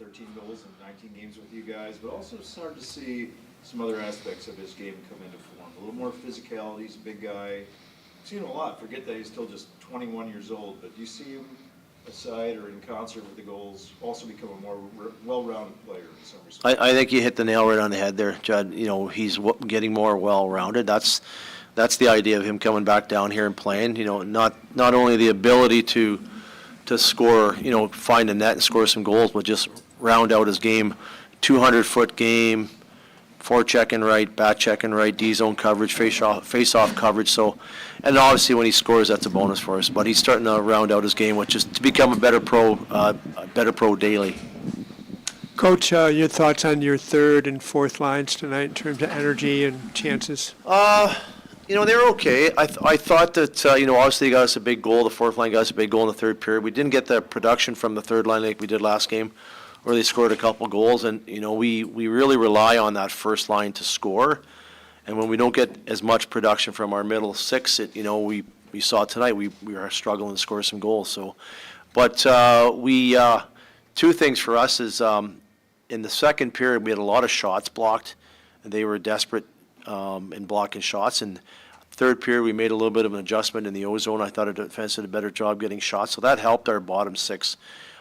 13 goals in 19 games with you guys, but also started to see some other aspects of his game come into form. A little more physicality. He's a big guy. I've seen him a lot. Forget that he's still just 21 years old, but do you see him aside or in concert with the goals also become a more well-rounded player in some respects? I think you hit the nail right on the head there, Judd. You know, he's getting more well-rounded. That's the idea of him coming back down here and playing. You know, not only the ability to score, you know, find a net and score some goals, but just round out his game. 200-foot game, forechecking right, back-checking right, D-zone coverage, face-off coverage. So, and obviously when he scores, that's a bonus for us. But he's starting to round out his game, which is to become a better pro daily. Coach, your thoughts on your third and fourth lines tonight in terms of energy and chances? You know, they were okay. I thought that, you know, obviously they got us a big goal. The fourth line got us a big goal in the third period. We didn't get the production from the third line like we did last game, where they scored a couple goals. And, you know, we really rely on that first line to score. And when we don't get as much production from our middle six, you know, we saw tonight, we are struggling to score some goals. So, but two things for us is in the second period, we had a lot of shots blocked, and they were desperate in blocking shots. And third period, we made a little bit of an adjustment in the O-zone. I thought our defense did a better job getting shots, so that helped our bottom six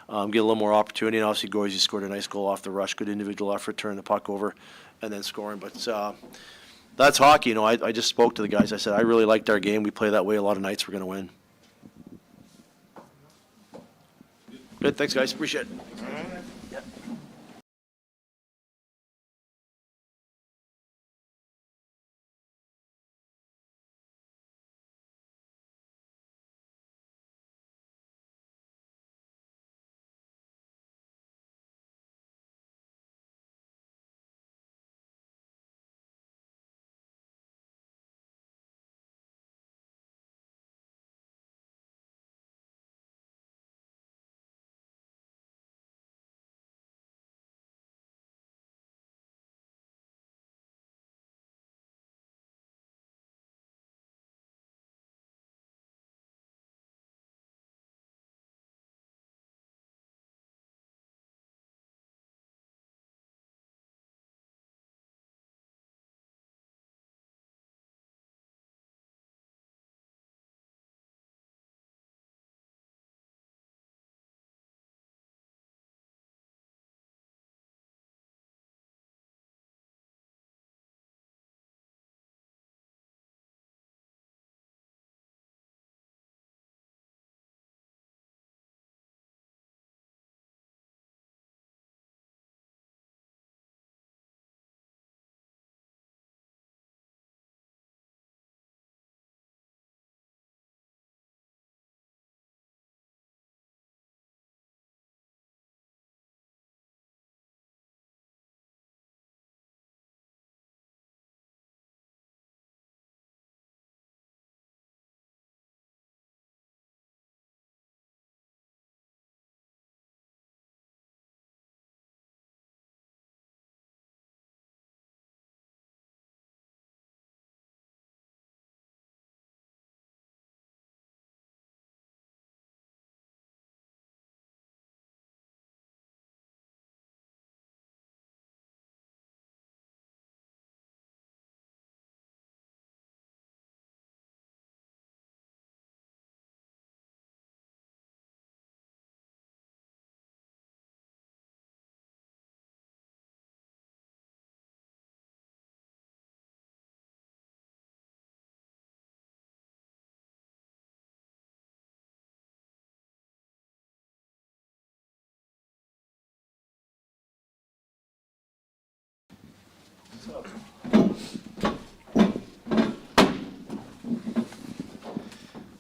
get a little more opportunity. And obviously, Gorsey scored a nice goal off the rush, good individual effort, turning the puck over, and then scoring. But that's hockey. You know, I just spoke to the guys. I said, I really liked our game. We play that way a lot of nights. We're going to win. Good. Thanks, guys. Appreciate it.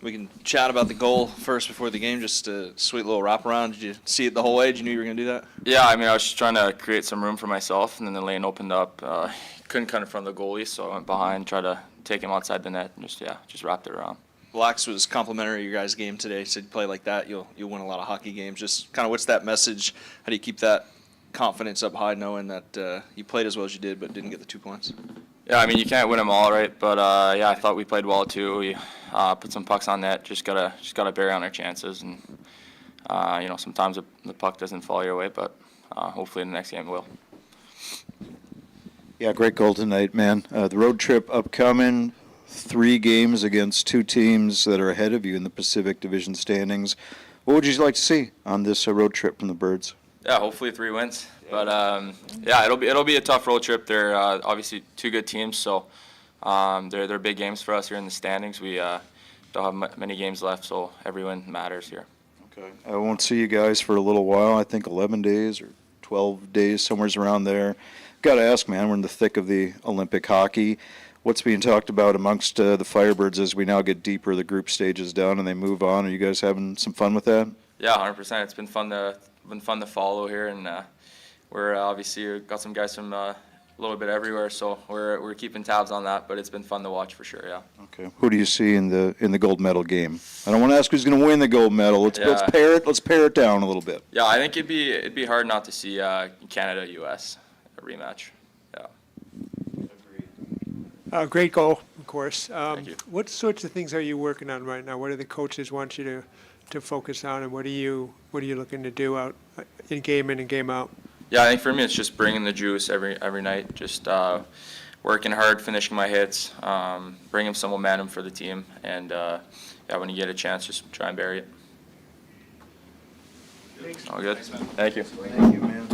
We can chat about the goal first before the game, just a sweet little wraparound. Did you see it the whole way? Did you know you were going to do that? Yeah, I mean, I was just trying to create some room for myself, and then the lane opened up. Couldn't cut in front of the goalie, so I went behind, tried to take him outside the net, and just wrapped it around. Lax was complimentary of your guys' game today. Said you play like that, you'll win a lot of hockey games. Just kind of what's that message? How do you keep that confidence up high, knowing that you played as well as you did, but didn't get the 2 points? Yeah, I mean, you can't win them all, right? But yeah, I thought we played well too. We put some pucks on net. Just gotta bury on our chances, and you know, sometimes the puck doesn't fall your way, but hopefully the next game will. Yeah, great goal tonight, man. The road trip upcoming, 3 games against 2 teams that are ahead of you in the Pacific Division standings. What would you like to see on this road trip from the Birds? Yeah, hopefully 3 wins. But yeah, it'll be a tough road trip. They're obviously 2 good teams, so they're big games for us here in the standings. We don't have many games left, so every win matters here. Okay. I won't see you guys for a little while. I think 11 days or 12 days, somewhere's around there. Got to ask, man, we're in the thick of the Olympic hockey. What's being talked about amongst the Firebirds as we now get deeper, the group stages down, and they move on? Are you guys having some fun with that? Yeah, 100%. It's been fun to follow here, and we're obviously got some guys from a little bit everywhere, so we're keeping tabs on that. But it's been fun to watch for sure. Yeah. Okay. Who do you see in the gold medal game? I don't want to ask who's going to win the gold medal. Let's pare it down a little bit. Yeah, I think it'd be hard not to see Canada-US a rematch. Yeah. Great goal, of course. Thank you. What sorts of things are you working on right now? What do the coaches want you to focus on, and what are you looking to do out in game in and game out? Yeah, I think for me it's just bringing the juice every night. Just working hard, finishing my hits, bringing some momentum for the team, and yeah, when you get a chance, just try and bury it. All good. Thank you. Thank you, man.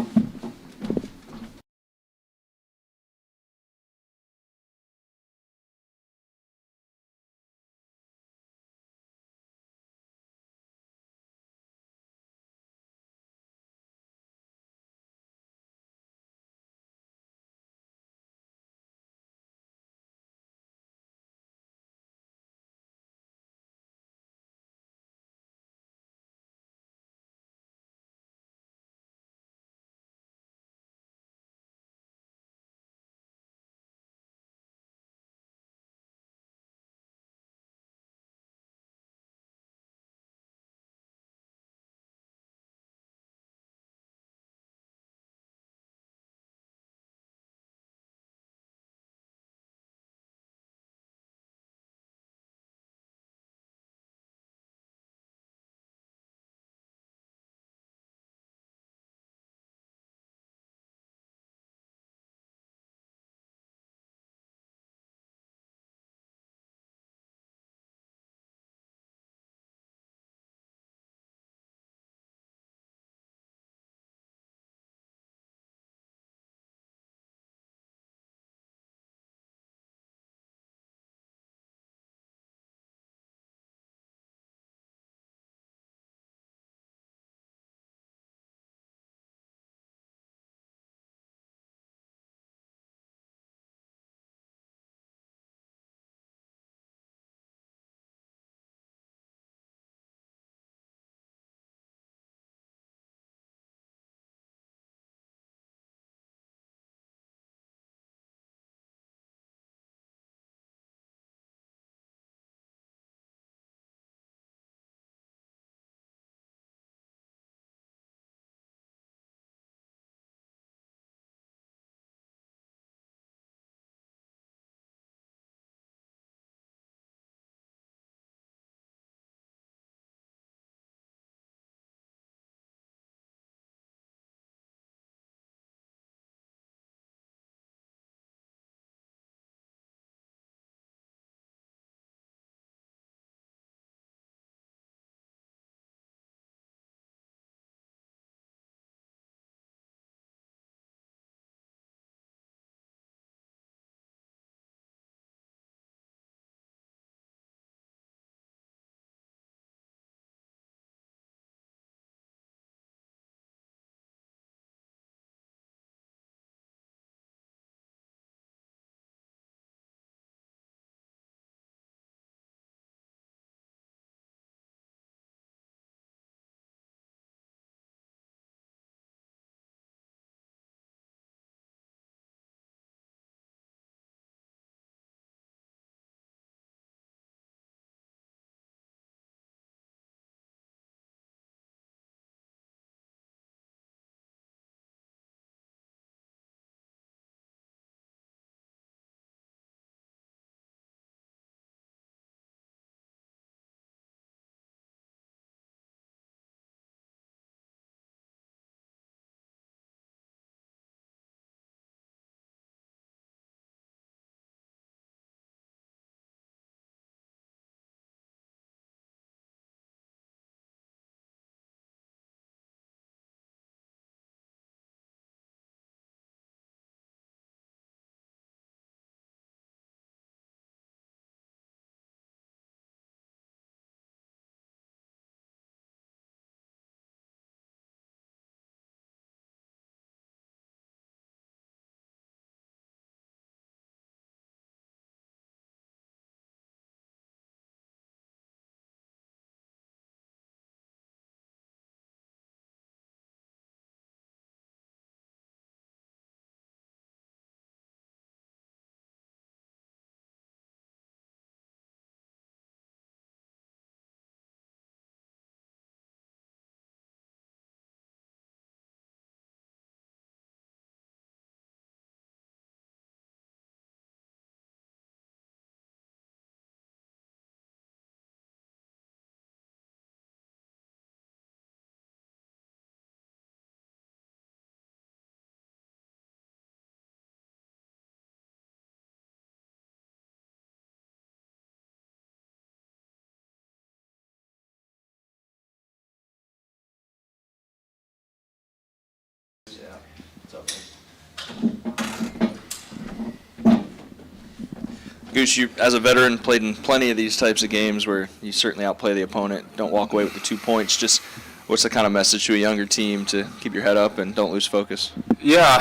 Goose, you, as a veteran, played in plenty of these types of games where you certainly outplay the opponent, don't walk away with the 2 points. Just what's the kind of message to a younger team to keep your head up and don't lose focus? Yeah,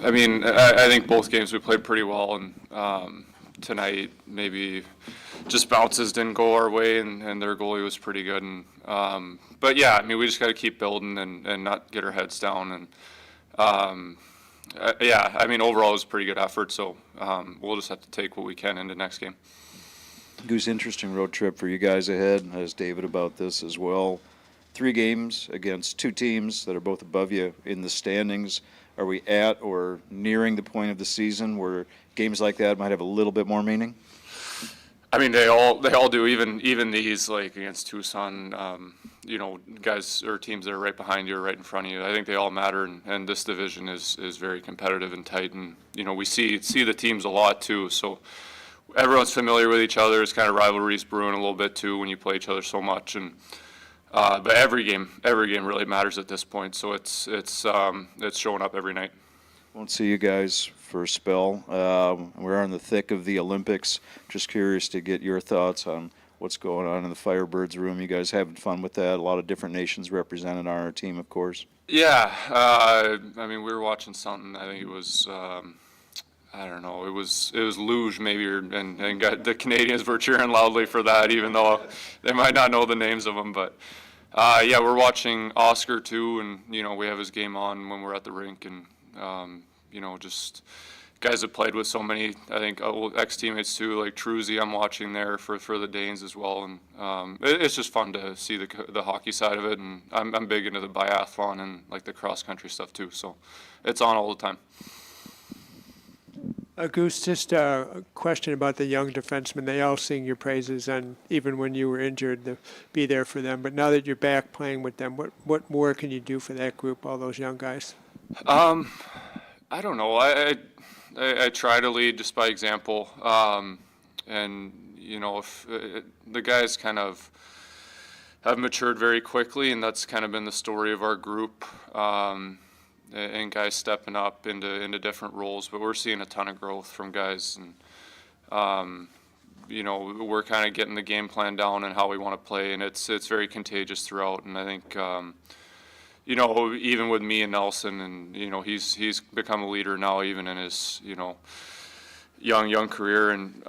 I mean, I think both games we played pretty well, and tonight maybe just bounces didn't go our way, and their goalie was pretty good. And but yeah, I mean, we just got to keep building and not get our heads down. And yeah, I mean, overall it was a pretty good effort. So we'll just have to take what we can into next game. Goose, interesting road trip for you guys ahead. I asked David about this as well. 3 games against 2 teams that are both above you in the standings. Are we at or nearing the point of the season where games like that might have a little bit more meaning? I mean, they all do. Even these, like against Tucson, you know, guys or teams that are right behind you or right in front of you. I think they all matter, and this division is very competitive and tight. And you know, we see the teams a lot too. So everyone's familiar with each other. It's kind of rivalries brewing a little bit too when you play each other so much. And but every game really matters at this point. So it's showing up every night. Won't see you guys for a spell. We're in the thick of the Olympics. Just curious to get your thoughts on what's going on in the Firebirds room. You guys having fun with that? A lot of different nations represented on our team, of course. Yeah, I mean, we were watching something. I think it was. I don't know. It was luge maybe, and the Canadians were cheering loudly for that, even though they might not know the names of them. But yeah, we're watching Oscar too, and you know, we have his game on when we're at the rink, and you know, just guys that played with so many, I think, ex-teammates too, like Truzy, I'm watching there for the Danes as well, and it's just fun to see the hockey side of it, and I'm big into the biathlon and like the cross country stuff too, so it's on all the time. Goose, just a question about the young defensemen. They all sing your praises, and even when you were injured, to be there for them. But now that you're back playing with them, what more can you do for that group, all those young guys? I don't know. I try to lead just by example, and you know, if the guys kind of have matured very quickly, and that's kind of been the story of our group. And guys stepping up into different roles, but we're seeing a ton of growth from guys, and you know, we're kind of getting the game plan down and how we want to play, and it's very contagious throughout. And I think you know, even with me and Nelson, and you know, he's become a leader now, even in his, you know, young career. And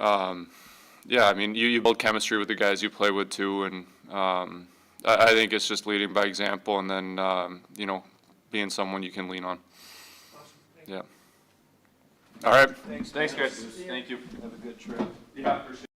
yeah, I mean, you build chemistry with the guys you play with too, and I think it's just leading by example, and then you know, being someone you can lean on. Yeah. All right. Thanks, guys. Thank you. Have a good trip. Yeah, for sure.